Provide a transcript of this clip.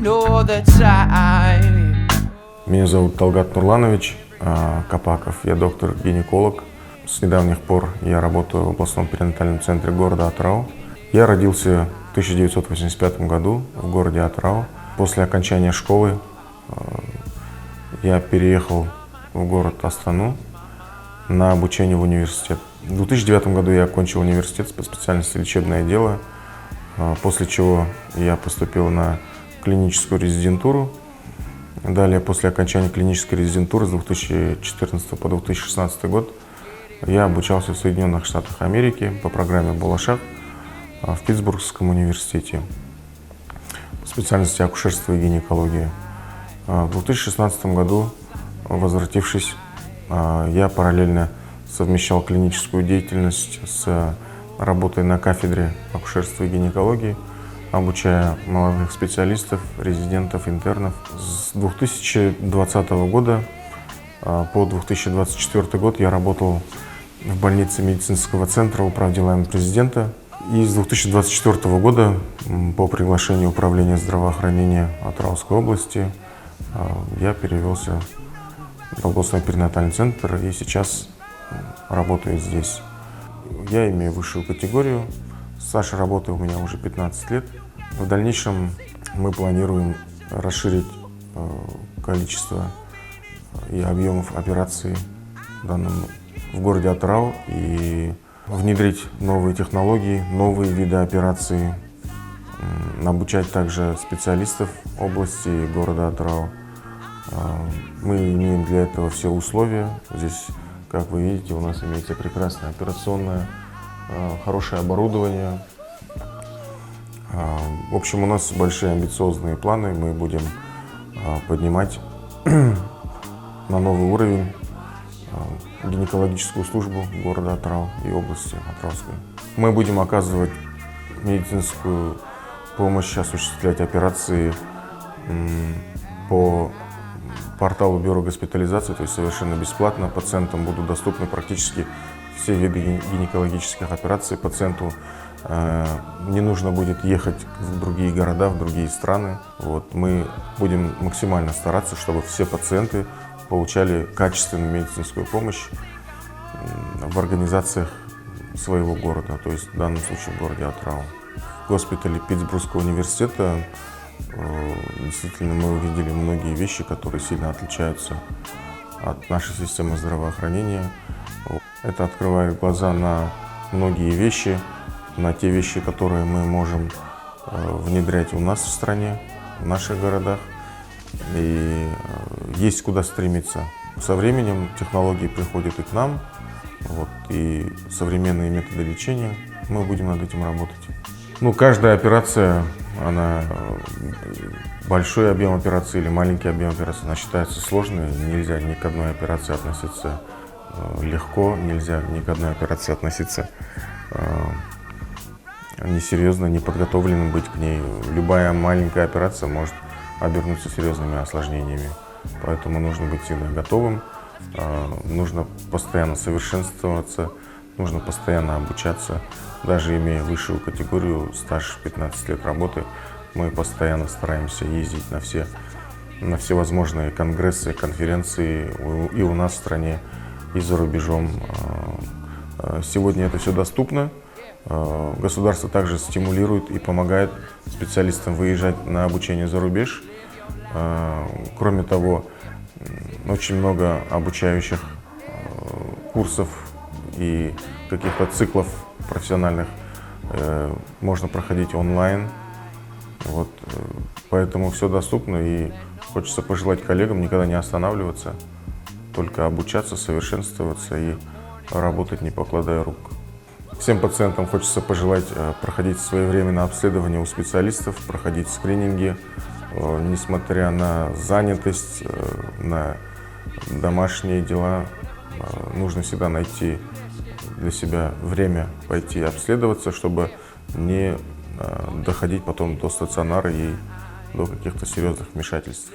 know the time. Меня зовут Талгат Нурланович Капаков, я доктор-гинеколог. С недавних пор я работаю в областном перинатальном центре города Атырау. Я родился в 1985 году в городе Атырау. После окончания школы я переехал в город Астану на обучение в университет. В 2009 году я окончил университет по специальности лечебное дело, после чего я поступил на клиническую резидентуру. Далее, после окончания клинической резидентуры с 2014 по 2016 год я обучался в Соединенных Штатах Америки по программе «Болашак» в Питтсбургском университете по специальности акушерство и гинекология. В 2016 году, возвратившись, я параллельно совмещал клиническую деятельность с работой на кафедре акушерства и гинекологии, обучая молодых специалистов, резидентов, интернов. С 2020 года по 2024 год я работал в больнице медицинского центра управделами президента. И с 2024 года по приглашению Управления здравоохранения Атырауской области я перевелся в областной перинатальный центр и сейчас работаю здесь. Я имею высшую категорию, стаж работы у меня уже 15 лет. В дальнейшем мы планируем расширить количество и объемов операций в городе Атырау и внедрить новые технологии, новые виды операций, обучать также специалистов области города Атырау. Мы имеем для этого все условия. Здесь, как вы видите, у нас имеется прекрасная операционная, хорошее оборудование. В общем, у нас большие амбициозные планы. Мы будем поднимать на новый уровень гинекологическую службу города Атырау и области Атырауской. Мы будем оказывать медицинскую помощь, осуществлять операции по порталу бюро госпитализации, то есть совершенно бесплатно. Пациентам будут доступны практически все виды гинекологических операций. Пациенту не нужно будет ехать в другие города, в другие страны. Мы будем максимально стараться, чтобы все пациенты получали качественную медицинскую помощь в организациях своего города, то есть в данном случае в городе Атырау. В госпитале Питтсбургского университета действительно мы увидели многие вещи, которые сильно отличаются от нашей системы здравоохранения. Это открывает глаза на многие вещи, на те вещи, которые мы можем внедрять у нас в стране, в наших городах. И есть куда стремиться. Со временем технологии приходят и к нам, и современные методы лечения. Мы будем над этим работать. Каждая операция, большой объем операции или маленький объем операции, она считается сложной. Нельзя ни к одной операции относиться легко, нельзя ни к одной операции относиться несерьезно, неподготовленным быть к ней. Любая маленькая операция может обернуться серьезными осложнениями. Поэтому нужно быть всегда готовым, нужно постоянно совершенствоваться, нужно постоянно обучаться. Даже имея высшую категорию, стаж 15 лет работы, мы постоянно стараемся ездить на все возможные конгрессы, конференции и у нас в стране, и за рубежом. Сегодня это все доступно. Государство также стимулирует и помогает специалистам выезжать на обучение за рубеж. Кроме того, очень много обучающих курсов и каких-то циклов профессиональных можно проходить онлайн. Поэтому все доступно, и хочется пожелать коллегам никогда не останавливаться, только обучаться, совершенствоваться и работать, не покладая рук. Всем пациентам хочется пожелать проходить своевременное обследование у специалистов, проходить скрининги, несмотря на занятость, на домашние дела. Нужно всегда найти для себя время пойти обследоваться, чтобы не доходить потом до стационара и до каких-то серьезных вмешательств.